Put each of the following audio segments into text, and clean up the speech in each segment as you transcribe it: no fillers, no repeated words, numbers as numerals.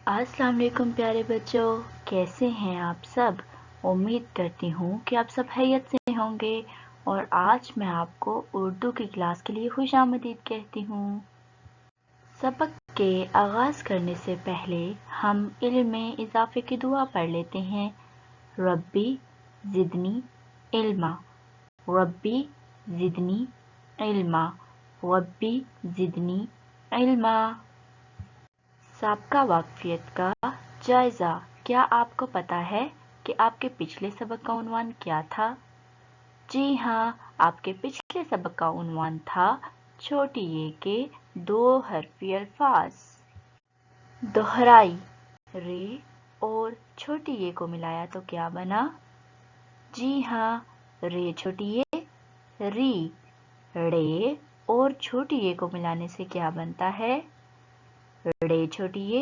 अस्सलाम वालेकुम प्यारे बच्चों, कैसे हैं आप सब। उम्मीद करती हूँ कि आप सब खैरियत से होंगे और आज मैं आपको उर्दू की क्लास के लिए खुशामदीद कहती हूँ। सबक के आगाज़ करने से पहले हम इल्म में इजाफे की दुआ पढ़ लेते हैं। रब्बी ज़िदनी इल्मा, रब्बी ज़िदनी इल्मा, रब्बी ज़िदनी इल्मा। साबका वाक़फ़ियत का जायज़ा। क्या आपको पता है कि आपके पिछले सबक का उन्वान क्या था? जी हाँ, आपके पिछले सबक का उन्वान था छोटी ये के दो हरफ़ी अल्फाज। दोहराई। रे और छोटी ये को मिलाया तो क्या बना? जी हाँ, रे छोटी ये री। रे और छोटी ये को मिलाने से क्या बनता है? रे छोटी ये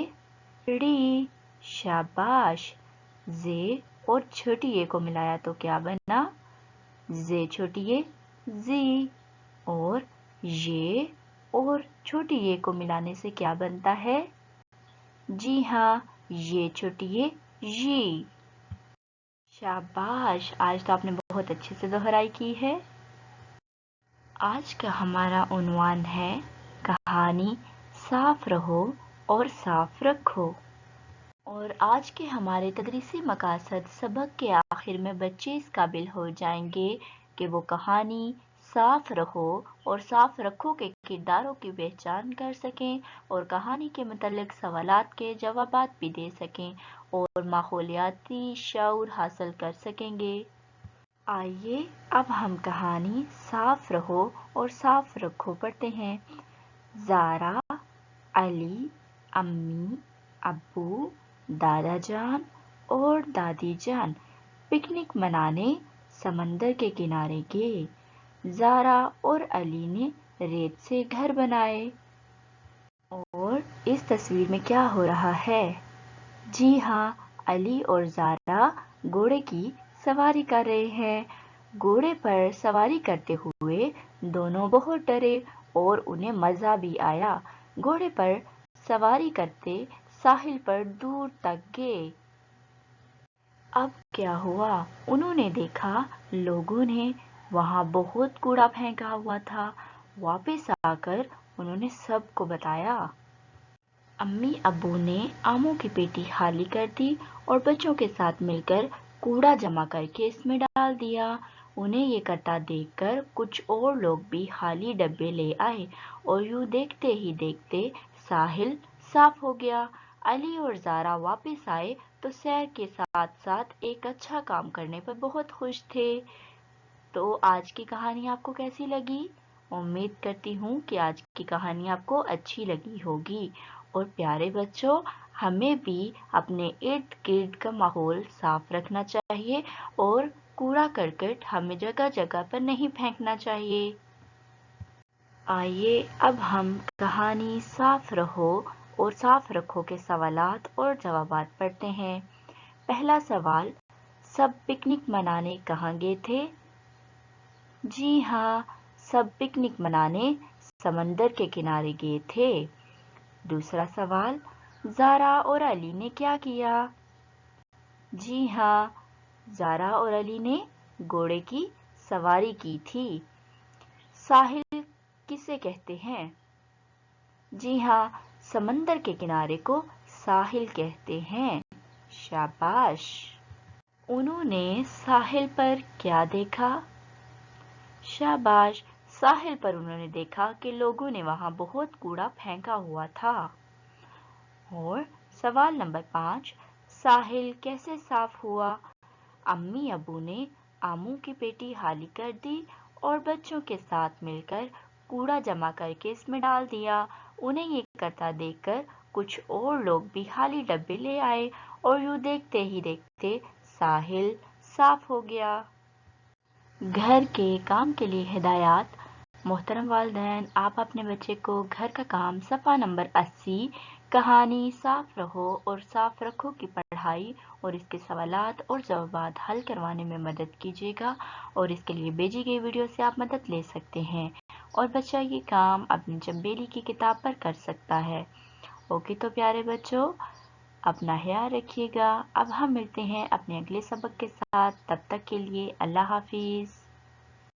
री। शाबाश। जे और छोटी ये को मिलाया तो क्या बना? जे छोटी ये जी। और ये और छोटी ये को मिलाने से क्या बनता है? जी हाँ, ये छोटी ये जी। शाबाश, आज तो आपने बहुत अच्छे से दोहराई की है। आज का हमारा उन्वान है कहानी साफ रहो और साफ रखो। और आज के हमारे तदरीसी मकासद सबक के आखिर में बच्चे इस काबिल हो जाएंगे कि वो कहानी साफ रहो और साफ रखो के किरदारों की पहचान कर सकें और कहानी के मुतल्लिक़ सवालात के जवाबात भी दे सकें और माहौलियाती शऊर हासिल कर सकेंगे। आइए अब हम कहानी साफ रहो और साफ रखो पढ़ते हैं। ज़ारा, अली, अम्मी, अब्बू, दादा जान और दादी जान पिकनिक मनाने समंदर के किनारे गए। ज़ारा और अली ने रेत से घर बनाए। और इस तस्वीर में क्या हो रहा है? जी हाँ, अली और ज़ारा घोड़े की सवारी कर रहे हैं। घोड़े पर सवारी करते हुए दोनों बहुत डरे और उन्हें मज़ा भी आया। घोड़े पर सवारी करते साहिल पर दूर तक गए। अब क्या हुआ? उन्होंने देखा लोगों ने वहाँ बहुत कूड़ा फेंका हुआ था। वापस आकर उन्होंने सबको बताया। अम्मी अब्बू ने आमों की पेटी खाली कर दी और बच्चों के साथ मिलकर कूड़ा जमा करके इसमें डाल दिया। उन्हें ये करता देखकर कुछ और लोग भी खाली डब्बे ले आए और यूं देखते ही देखते साहिल साफ हो गया। अली और ज़ारा वापस आए तो सैर के साथ साथ एक अच्छा काम करने पर बहुत खुश थे। तो आज की कहानी आपको कैसी लगी? उम्मीद करती हूँ कि आज की कहानी आपको अच्छी लगी होगी। और प्यारे बच्चों, हमें भी अपने इर्द गिर्द का माहौल साफ रखना चाहिए और कूड़ा करकट हमें जगह जगह पर नहीं फेंकना चाहिए। आइए अब हम कहानी साफ रहो और साफ रखो के सवालात और जवाबात पढ़ते हैं। पहला सवाल, सब पिकनिक मनाने कहाँ गए थे? जी हाँ, सब पिकनिक मनाने समंदर के किनारे गए थे। दूसरा सवाल, ज़ारा और अली ने क्या किया? जी हाँ, ज़ारा और अली ने घोड़े की सवारी की थी। साहिल किसे कहते हैं? जी हाँ, समंदर के किनारे को साहिल कहते हैं। शाबाश। उन्होंने साहिल पर क्या देखा? शाबाश, साहिल पर उन्होंने देखा कि लोगों ने वहां बहुत कूड़ा फेंका हुआ था। और सवाल नंबर 5, साहिल कैसे साफ हुआ? अम्मी अबू ने आमों की पेटी खाली कर दी और बच्चों के साथ मिलकर कूड़ा जमा करके इसमें डाल दिया। उन्हें ये करता देखकर कुछ और लोग भी खाली डब्बे ले आए और यूं देखते ही देखते साहिल साफ हो गया। घर के काम के लिए हिदायत। मोहतरम वालिदैन, आप अपने बच्चे को घर का काम सफ़ा नंबर 80 कहानी साफ रहो और साफ रखो की पढ़ाई और इसके सवालात और जवाबात हल करवाने में मदद कीजिएगा और इसके लिए भेजी गई वीडियो से आप मदद ले सकते हैं और बच्चा ये काम अपनी चंबेली की किताब पर कर सकता है। ओके तो प्यारे बच्चों, اپنا خیال رکھیے گا۔ اب ہم ملتے ہیں اپنے اگلے سبق کے ساتھ، تب تک کے لیے اللہ حافظ۔